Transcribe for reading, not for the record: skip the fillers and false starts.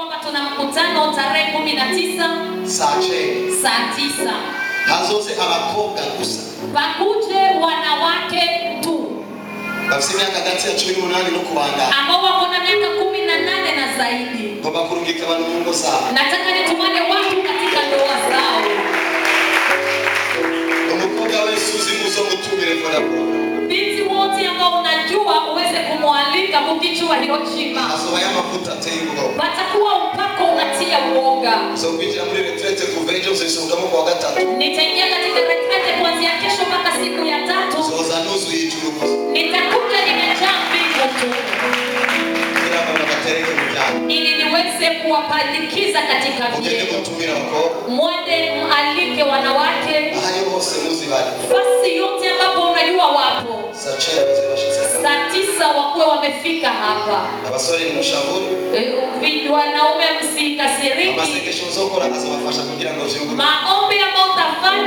kwamba tuna mkutano tarehe 19 saa 9. Hazoze abakobwa gusa. Bakuje wanawake tu. Bafite miaka hagati ya 18 no kubanda. Ambao wako na miaka 18 na zaidi. Baba kurungika abantu mu ngo zao. Nataka nitumane watu katika ndoa zao. Umukobwa wese uzi muzo mutumire kwa binti wote ambao unajua uweze kumwalika mkichwa Hiroshima. Asoba y'amavuta ateye ubwoba. Batakuwa upako unatia uoga. So kwinjira muri retraite kuva ejo uzisungamo kwa gatatu. Nitaingia katika retraite kuanzia kesho mpaka siku ya 3. So za nusu y'ijuru. Nitakuja nimejaa mbingu tu. Ili niweze kuwapandikiza katika vyeo. Mwende maalike wanawake. Basi yote ambapo unajua wapo. Saa 9 wakuwe wamefika hapa. Wanaume msikasiriki. Maombi ambayo utafanya